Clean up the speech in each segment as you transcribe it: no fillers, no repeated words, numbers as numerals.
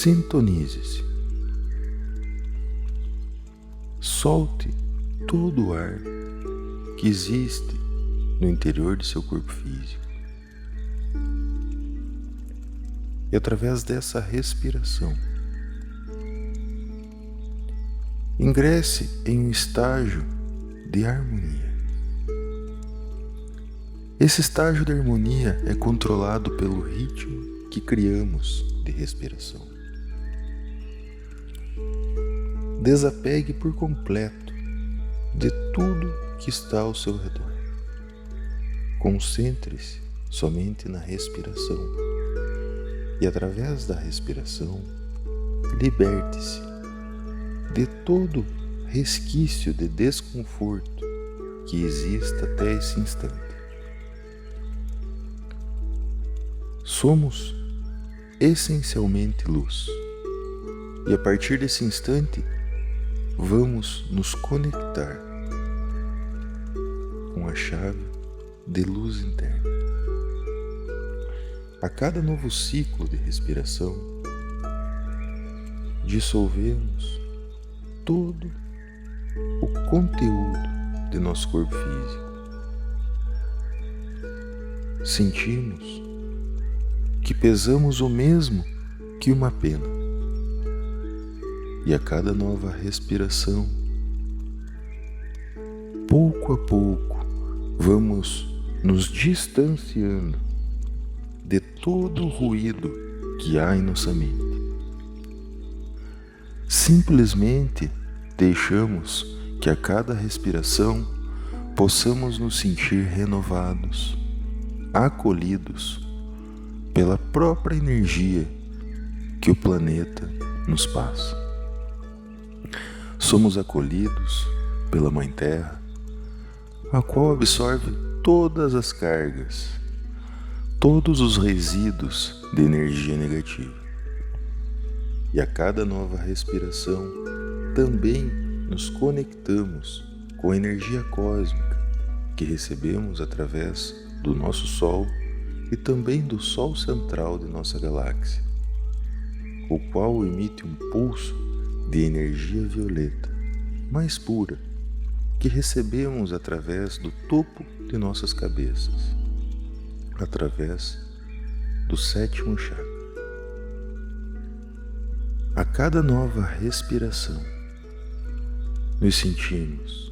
Sintonize-se. Solte todo o ar que existe no interior de seu corpo físico. E através dessa respiração, ingresse em um estágio de harmonia. Esse estágio de harmonia é controlado pelo ritmo que criamos de respiração. Desapegue por completo de tudo que está ao seu redor. Concentre-se somente na respiração e, através da respiração, liberte-se de todo resquício de desconforto que exista até esse instante. Somos essencialmente luz, e a partir desse instante vamos nos conectar com a chave de luz interna. A cada novo ciclo de respiração, dissolvemos todo o conteúdo de nosso corpo físico. Sentimos que pesamos o mesmo que uma pena. E a cada nova respiração, pouco a pouco, vamos nos distanciando de todo o ruído que há em nossa mente. Simplesmente deixamos que a cada respiração possamos nos sentir renovados, acolhidos pela própria energia que o planeta nos passa. Somos acolhidos pela Mãe Terra, a qual absorve todas as cargas, todos os resíduos de energia negativa. E a cada nova respiração também nos conectamos com a energia cósmica que recebemos através do nosso Sol e também do Sol central de nossa galáxia, o qual emite um pulso de energia violeta mais pura que recebemos através do topo de nossas cabeças, através do 7º chakra. A cada nova respiração, nos sentimos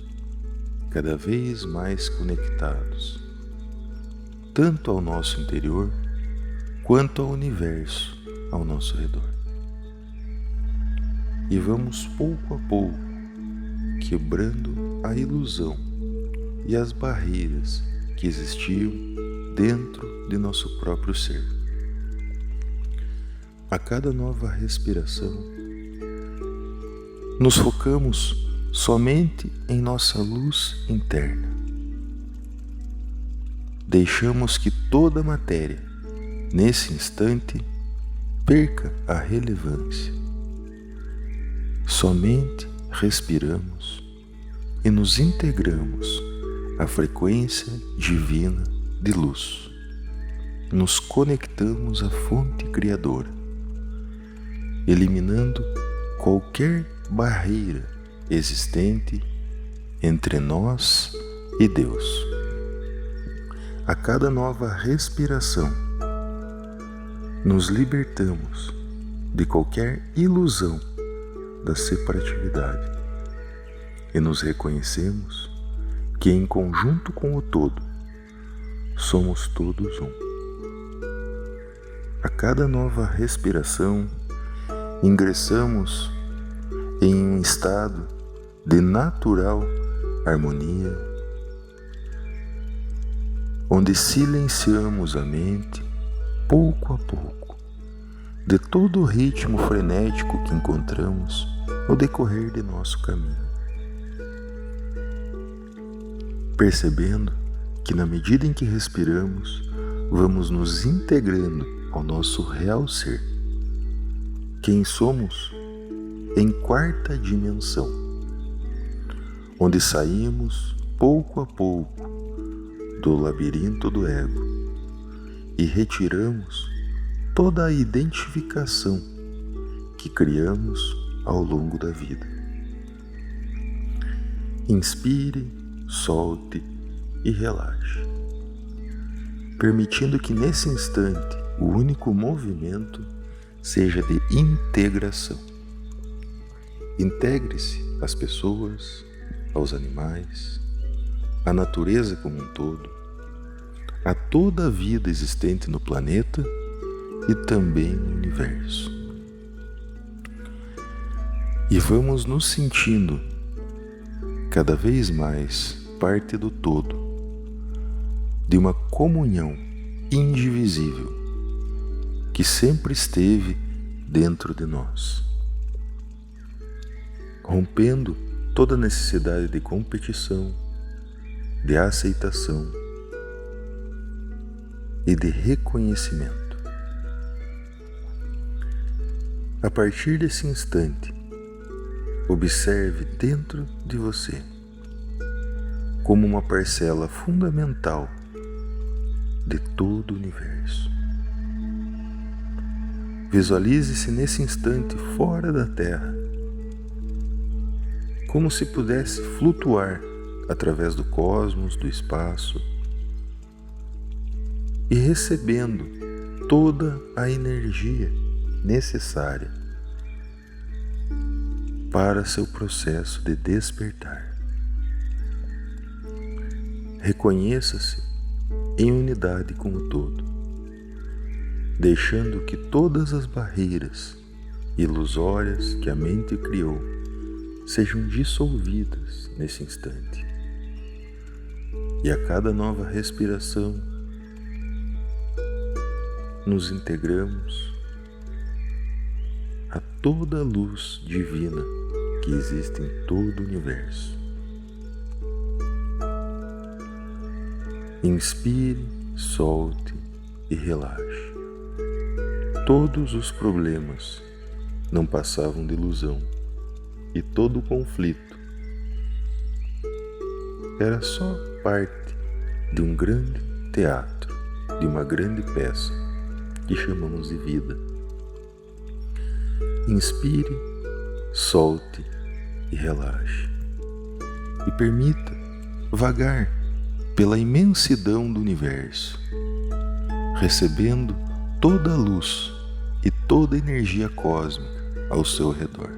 cada vez mais conectados, tanto ao nosso interior quanto ao universo ao nosso redor. E vamos pouco a pouco quebrando a ilusão e as barreiras que existiam dentro de nosso próprio ser. A cada nova respiração, nos focamos somente em nossa luz interna. Deixamos que toda a matéria, nesse instante, perca a relevância. Somente respiramos e nos integramos à frequência divina de luz. Nos conectamos à fonte criadora, eliminando qualquer barreira existente entre nós e Deus. A cada nova respiração, nos libertamos de qualquer ilusão da separatividade e nos reconhecemos que, em conjunto com o todo, somos todos um. A cada nova respiração, ingressamos em um estado de natural harmonia, onde silenciamos a mente pouco a pouco de todo o ritmo frenético que encontramos no decorrer de nosso caminho, percebendo que, na medida em que respiramos, vamos nos integrando ao nosso real ser, quem somos em 4ª dimensão, onde saímos pouco a pouco do labirinto do ego e retiramos toda a identificação que criamos ao longo da vida. Inspire, solte e relaxe, permitindo que nesse instante o único movimento seja de integração. Integre-se às pessoas, aos animais, à natureza como um todo, a toda a vida existente no planeta e também no universo. E vamos nos sentindo cada vez mais parte do todo, de uma comunhão indivisível que sempre esteve dentro de nós, rompendo toda necessidade de competição, de aceitação e de reconhecimento. A partir desse instante, observe dentro de você como uma parcela fundamental de todo o universo. Visualize-se nesse instante fora da Terra, como se pudesse flutuar através do cosmos, do espaço, e recebendo toda a energia necessária para seu processo de despertar. Reconheça-se em unidade com o todo, deixando que todas as barreiras ilusórias que a mente criou sejam dissolvidas nesse instante. E a cada nova respiração, nos integramos a toda a luz divina que existe em todo o universo. Inspire, solte e relaxe. Todos os problemas não passavam de ilusão, e todo o conflito era só parte de um grande teatro, de uma grande peça que chamamos de vida. Inspire, solte e relaxe. E permita vagar pela imensidão do universo, recebendo toda a luz e toda a energia cósmica ao seu redor.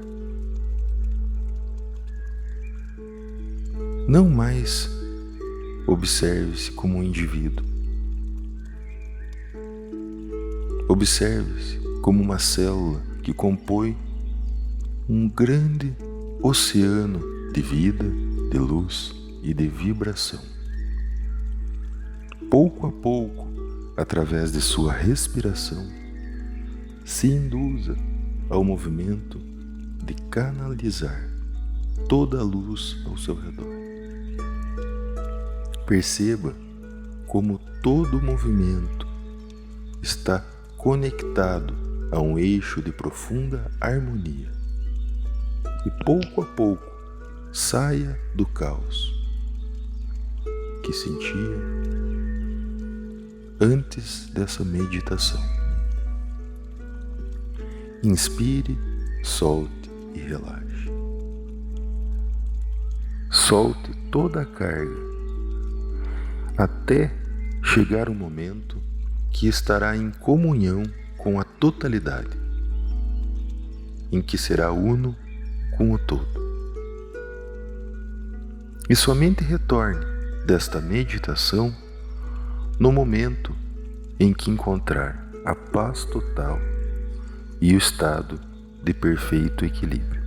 Não mais observe-se como um indivíduo. Observe-se como uma célula que compõe um grande oceano de vida, de luz e de vibração. Pouco a pouco, através de sua respiração, se induza ao movimento de canalizar toda a luz ao seu redor. Perceba como todo o movimento está conectado a um eixo de profunda harmonia. E pouco a pouco saia do caos que sentia antes dessa meditação. Inspire, solte e relaxe. Solte toda a carga até chegar o momento que estará em comunhão com a totalidade, em que será uno com o todo. E somente retorne desta meditação no momento em que encontrar a paz total e o estado de perfeito equilíbrio.